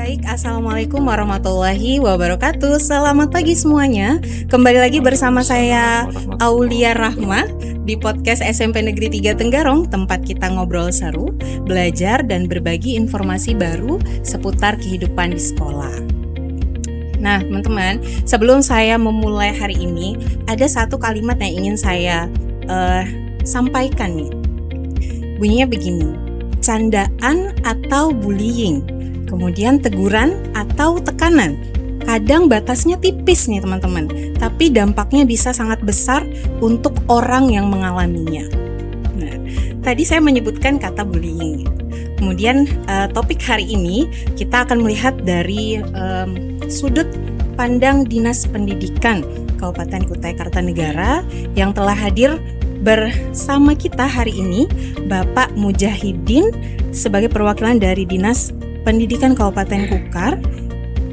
Baik, Assalamualaikum warahmatullahi wabarakatuh. Selamat pagi semuanya. Kembali lagi bersama saya Aulia Rahma di podcast SMP Negeri 3 Tenggarong, tempat kita ngobrol seru, belajar dan berbagi informasi baru seputar kehidupan di sekolah. Nah, teman-teman, sebelum saya memulai hari ini, ada satu kalimat yang ingin saya sampaikan nih. Bunyinya begini: candaan atau bullying, kemudian teguran atau tekanan. Kadang batasnya tipis nih teman-teman, tapi dampaknya bisa sangat besar untuk orang yang mengalaminya. Nah, tadi saya menyebutkan kata bullying. Kemudian topik hari ini kita akan melihat dari sudut pandang Dinas Pendidikan Kabupaten Kutai Kartanegara yang telah hadir bersama kita hari ini, Bapak Mujahidin sebagai perwakilan dari Dinas Pendidikan Kabupaten Kukar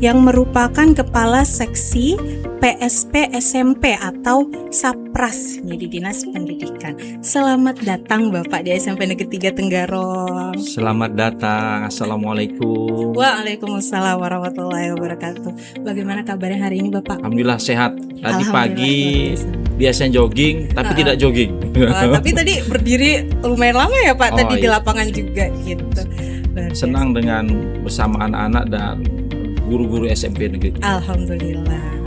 yang merupakan Kepala Seksi PSP SMP atau Sapras di Dinas Pendidikan. Selamat datang Bapak di SMP Negeri 3 Tenggarong. Selamat datang. Assalamualaikum. Waalaikumsalam warahmatullahi wabarakatuh. Bagaimana kabarnya hari ini Bapak? Alhamdulillah sehat. Tadi pagi biasanya jogging tapi tidak jogging. Tapi tadi berdiri lumayan lama ya Pak, tadi iya. di lapangan juga gitu. Senang dengan bersama anak-anak dan guru-guru SMP Negeri. Alhamdulillah.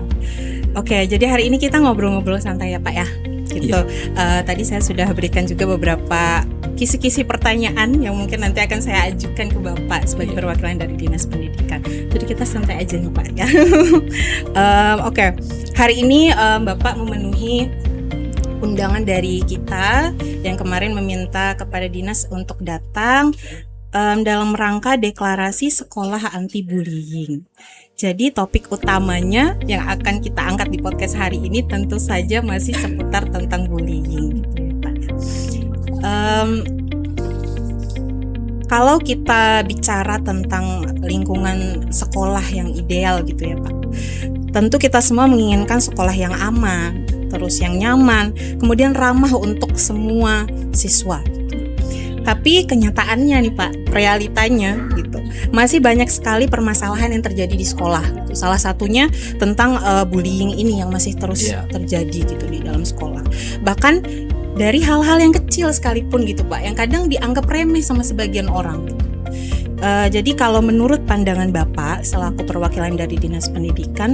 Oke, jadi hari ini kita ngobrol-ngobrol santai ya Pak ya. Gitu. Tadi saya sudah berikan juga beberapa kisi-kisi pertanyaan yang mungkin nanti akan saya ajukan ke Bapak sebagai perwakilan dari Dinas Pendidikan. Jadi kita santai aja nih Pak ya. Oke, hari ini Bapak memenuhi undangan dari kita yang kemarin meminta kepada dinas untuk datang dalam rangka deklarasi sekolah anti bullying. Jadi topik utamanya yang akan kita angkat di podcast hari ini tentu saja masih seputar tentang bullying gitu ya Pak. Kalau kita bicara tentang lingkungan sekolah yang ideal gitu ya Pak, tentu kita semua menginginkan sekolah yang aman, terus yang nyaman, kemudian ramah untuk semua siswa. Tapi kenyataannya nih Pak, realitanya gitu, masih banyak sekali permasalahan yang terjadi di sekolah gitu. Salah satunya tentang bullying ini yang masih terus terjadi gitu di dalam sekolah. Bahkan dari hal-hal yang kecil sekalipun gitu Pak, yang kadang dianggap remeh sama sebagian orang gitu. Jadi kalau menurut pandangan Bapak selaku perwakilan dari Dinas Pendidikan,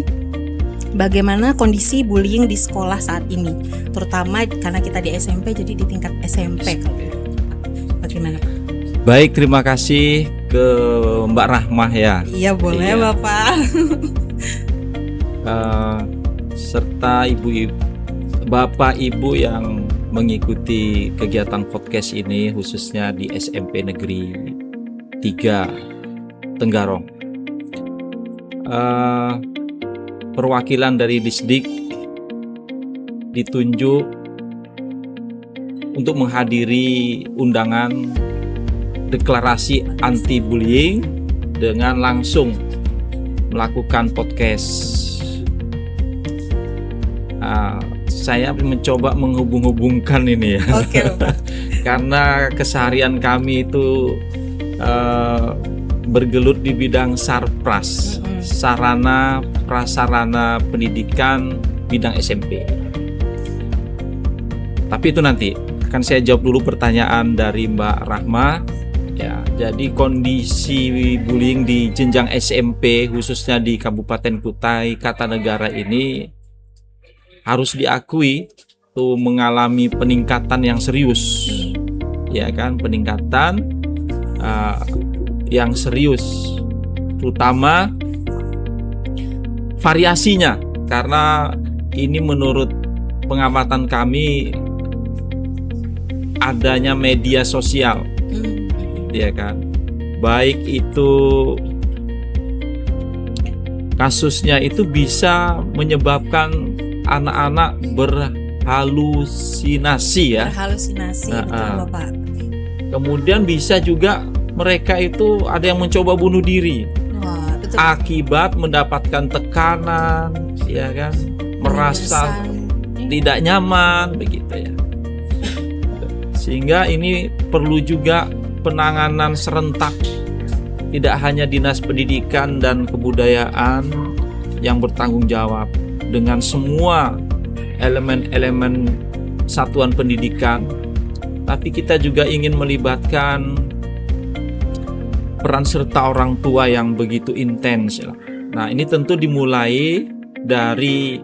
bagaimana kondisi bullying di sekolah saat ini, terutama karena kita di SMP, jadi di tingkat SMP. Bagaimana Pak? Baik, terima kasih ke Mbak Rahmah ya. Iya boleh Bapak. Serta ibu-ibu, Bapak Ibu yang mengikuti kegiatan podcast ini khususnya di SMP Negeri 3 Tenggarong. Perwakilan dari Disdik ditunjuk untuk menghadiri undangan deklarasi anti bullying dengan langsung melakukan podcast. Saya mencoba menghubung-hubungkan ini ya. Oke, karena keseharian kami itu bergelut di bidang sarpras, sarana prasarana pendidikan bidang SMP. Tapi itu nanti akan saya jawab dulu pertanyaan dari Mbak Rahma. Ya, jadi kondisi bullying di jenjang SMP khususnya di Kabupaten Kutai Kartanegara ini harus diakui tuh mengalami peningkatan yang serius. Ya kan, peningkatan yang serius, terutama variasinya, karena ini menurut pengamatan kami adanya media sosial, ya kan, baik itu kasusnya itu bisa menyebabkan anak-anak berhalusinasi ya. Berhalusinasi, betul Bapak. Kemudian bisa juga mereka itu ada yang mencoba bunuh diri. Wah, betul. Akibat mendapatkan tekanan, ya kan, merasa tidak nyaman begitu ya. Sehingga ini perlu juga penanganan serentak tidak hanya Dinas Pendidikan dan Kebudayaan yang bertanggung jawab dengan semua elemen-elemen satuan pendidikan, tapi kita juga ingin melibatkan peran serta orang tua yang begitu intens. Nah, ini tentu dimulai dari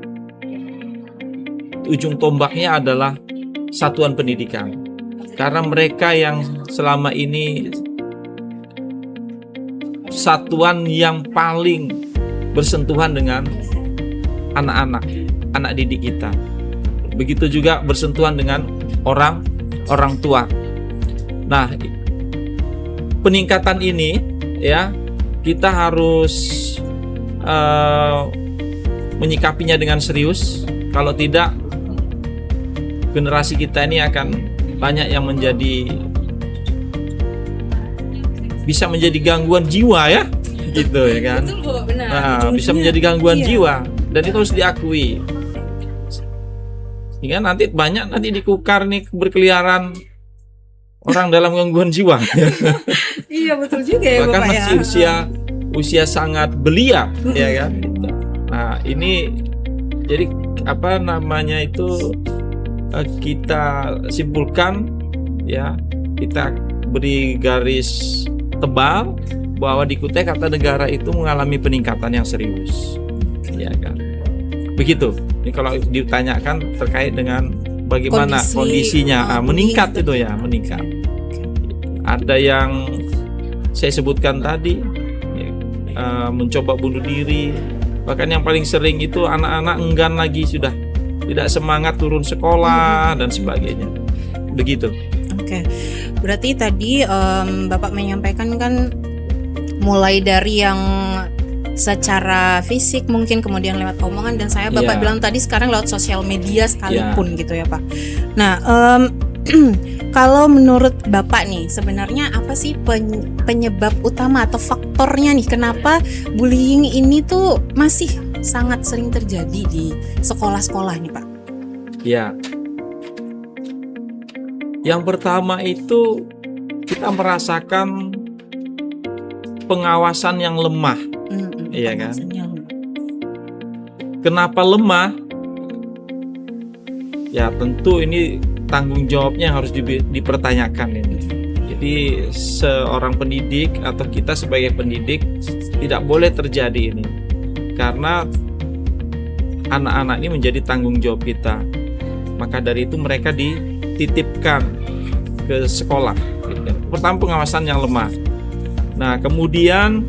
ujung tombaknya adalah satuan pendidikan, karena mereka yang selama ini satuan yang paling bersentuhan dengan anak-anak, anak didik kita. Begitu juga bersentuhan dengan orang tua. Nah, peningkatan ini ya, kita harus menyikapinya dengan serius. Kalau tidak, generasi kita ini akan banyak yang bisa menjadi gangguan jiwa ya, gitu ya kan. Betul, Bu, benar. Nah, bisa menjadi gangguan jiwa, dan itu harus diakui. Sehingga nanti banyak dikukar nih berkeliaran orang dalam gangguan jiwa. Iya, betul juga ya, Bahkan Bapak masih ya. usia sangat belia, ya kan. Nah, ini jadi kita simpulkan ya, kita beri garis tebal bahwa di Kutai Kartanegara itu mengalami peningkatan yang serius, ya kan. Begitu. Ini kalau ditanyakan terkait dengan bagaimana kondisinya, meningkat itu ya, meningkat. Ada yang saya sebutkan tadi, mencoba bunuh diri. Bahkan yang paling sering itu anak-anak enggan lagi, sudah tidak semangat turun sekolah dan sebagainya. Begitu. Oke, berarti tadi Bapak menyampaikan kan mulai dari yang secara fisik mungkin, kemudian lewat omongan, dan Bapak bilang tadi sekarang lewat sosial media sekalipun gitu ya Pak. Nah, kalau menurut Bapak nih, sebenarnya apa sih penyebab utama atau faktornya nih kenapa bullying ini tuh masih sangat sering terjadi di sekolah-sekolah nih Pak? Ya. Yang pertama itu kita merasakan pengawasan yang lemah, iya kan? Kenapa lemah? Ya tentu ini tanggung jawabnya harus dipertanyakan ini. Jadi seorang pendidik atau kita sebagai pendidik tidak boleh terjadi ini, karena anak-anak ini menjadi tanggung jawab kita. Maka dari itu mereka dititipkan ke sekolah. Pertama, pengawasan yang lemah. Nah, kemudian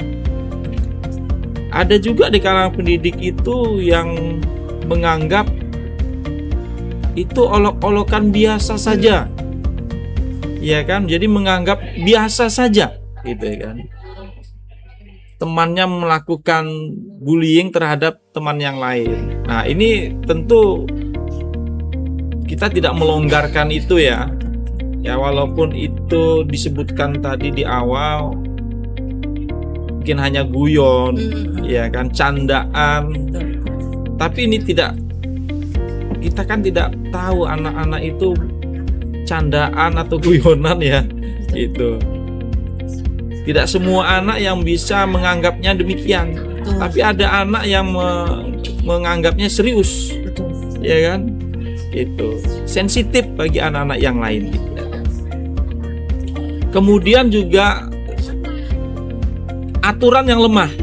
ada juga di kalangan pendidik itu yang menganggap itu olok-olokan biasa saja, ya kan? Jadi menganggap biasa saja, gitu ya kan? Temannya melakukan bullying terhadap teman yang lain. Nah, ini tentu kita tidak melonggarkan itu ya. Ya, walaupun itu disebutkan tadi di awal mungkin hanya guyon, ya kan, candaan. Tapi ini kita kan tidak tahu anak-anak itu candaan atau guyonan ya, gitu. Tidak semua anak yang bisa menganggapnya demikian. Tapi ada anak yang menganggapnya serius, ya kan? Itu sensitif bagi anak-anak yang lain. Kemudian juga aturan yang lemah,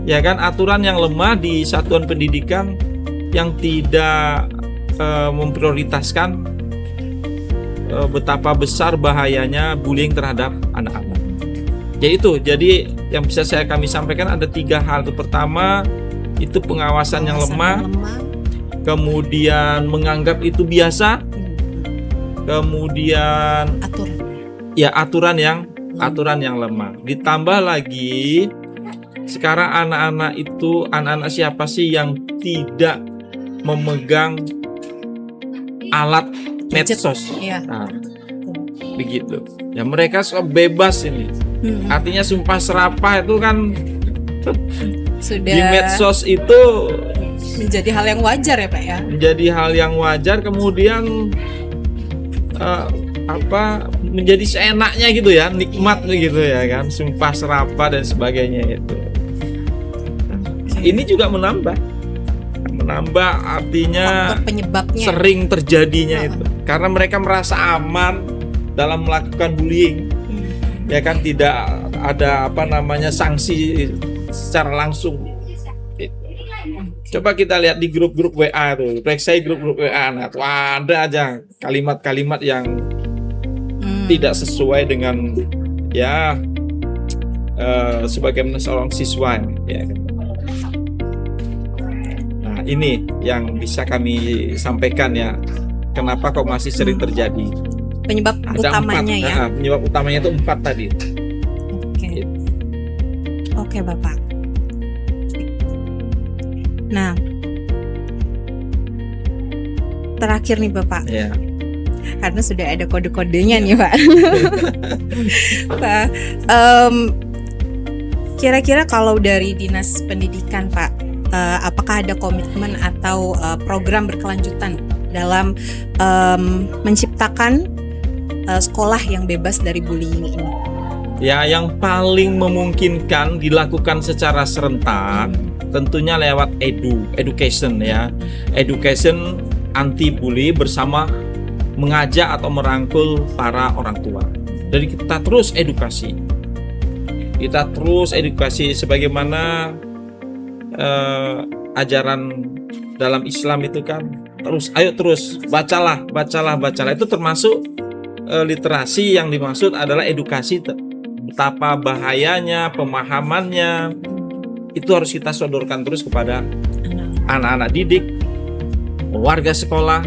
ya kan? Aturan yang lemah di satuan pendidikan yang tidak memprioritaskan betapa besar bahayanya bullying terhadap anak-anak. Jadi yang bisa kami sampaikan ada 3 hal. Itu pertama itu pengawasan yang lemah. Kemudian menganggap itu biasa, kemudian aturan yang lemah. Ditambah lagi sekarang anak-anak siapa sih yang tidak memegang alat medsos? Nah, begitu. Ya, mereka suka bebas ini. Artinya sumpah serapah itu kan sudah di medsos itu menjadi hal yang wajar ya Pak ya. Menjadi hal yang wajar. Kemudian menjadi seenaknya gitu ya, nikmat gitu ya kan, sumpah serapah dan sebagainya itu. Ini juga menambah artinya faktor penyebabnya sering terjadinya itu karena mereka merasa aman dalam melakukan bullying. Ya kan, tidak ada sanksi secara langsung. Coba kita lihat di grup-grup WA tuh, periksa grup-grup WA, nah tuh ada aja kalimat-kalimat yang tidak sesuai dengan sebagaimana seorang siswa ya. Nah ini yang bisa kami sampaikan ya, kenapa kok masih sering terjadi. Penyebab ada utamanya 4, ya. Penyebab utamanya itu 4 tadi. Oke Bapak. Nah, terakhir nih Bapak. Ya. Karena sudah ada kode-kodenya nih Pak. Pak, kira-kira kalau dari Dinas Pendidikan Pak, apakah ada komitmen atau program berkelanjutan dalam menciptakan sekolah yang bebas dari bullying ini? Ya, yang paling memungkinkan dilakukan secara serentak tentunya lewat education ya. Education anti bully bersama mengajak atau merangkul para orang tua. Jadi kita terus edukasi. Sebagaimana ajaran dalam Islam itu kan terus bacalah. Itu termasuk literasi. Yang dimaksud adalah edukasi, betapa bahayanya, pemahamannya itu harus kita sodorkan terus kepada anak-anak didik, warga sekolah,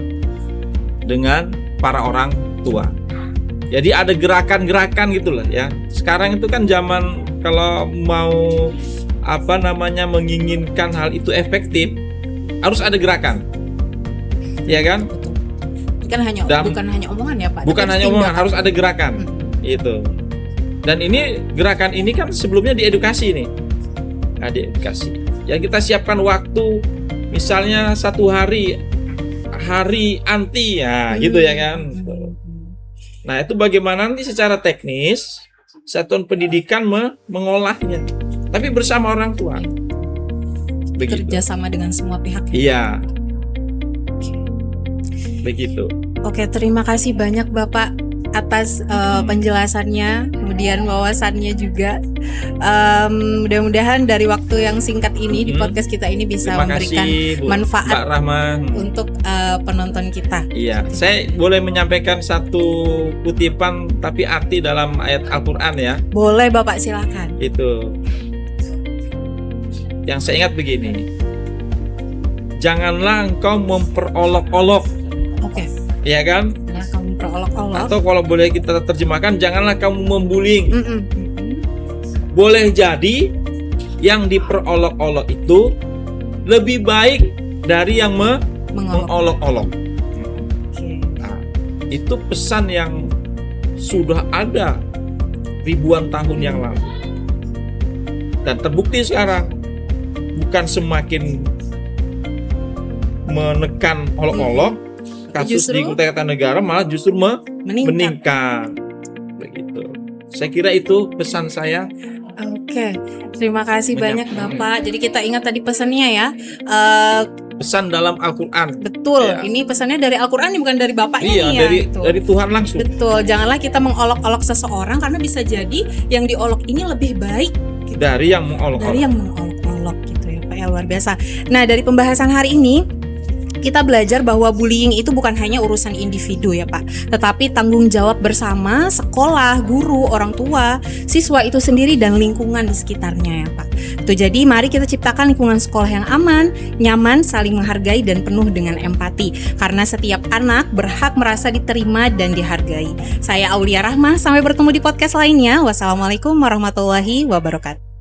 dengan para orang tua. Jadi ada gerakan-gerakan gitu loh ya. Sekarang itu kan zaman kalau mau menginginkan hal itu efektif, harus ada gerakan. Ya kan? Bukan hanya omongan ya Pak. Bukan hanya omongan, harus ada gerakan. Itu. Dan ini gerakan ini kan sebelumnya diedukasi nih. Nah, diedukasi. Ya kita siapkan waktu, misalnya 1 hari anti ya, gitu ya kan. Nah, itu bagaimana nanti secara teknis satuan pendidikan mengolahnya, tapi bersama orang tua. Kerjasama dengan semua pihak. Iya. Begitu. Oke, terima kasih banyak Bapak atas penjelasannya, kemudian wawasannya juga. Mudah-mudahan dari waktu yang singkat ini di podcast kita ini bisa memberikan manfaat untuk penonton kita. Iya, saya boleh menyampaikan satu kutipan tapi arti dalam ayat Al-Quran ya. Boleh Bapak, silakan. Itu yang saya ingat begini: janganlah engkau memperolok-olok. Oke. Iya kan? Ya, kamu memperolok-olok. Atau kalau boleh kita terjemahkan, janganlah kamu membullying. Boleh jadi yang diperolok-olok itu lebih baik dari yang mengolok-olok. Nah, itu pesan yang sudah ada ribuan tahun yang lalu. Dan terbukti sekarang bukan semakin menekan olok-olok, kasus di Kutai Kartanegara malah justru meningkat. Begitu. Saya kira itu pesan saya. Oke, terima kasih banyak Bapak. Jadi kita ingat tadi pesannya ya. Pesan dalam Al-Quran. Betul, ya. Ini pesannya dari Al-Quran, bukan dari Bapaknya. Iya, nih ya. Dari Tuhan langsung. Betul, janganlah kita mengolok-olok seseorang karena bisa jadi yang diolok ini lebih baik gitu. Dari yang mengolok-olok gitu ya Pak, ya luar biasa. Nah, dari pembahasan hari ini kita belajar bahwa bullying itu bukan hanya urusan individu ya Pak, tetapi tanggung jawab bersama sekolah, guru, orang tua, siswa itu sendiri dan lingkungan di sekitarnya ya Pak. Tuh, jadi mari kita ciptakan lingkungan sekolah yang aman, nyaman, saling menghargai dan penuh dengan empati. Karena setiap anak berhak merasa diterima dan dihargai. Saya Aulia Rahma, sampai bertemu di podcast lainnya. Wassalamualaikum warahmatullahi wabarakatuh.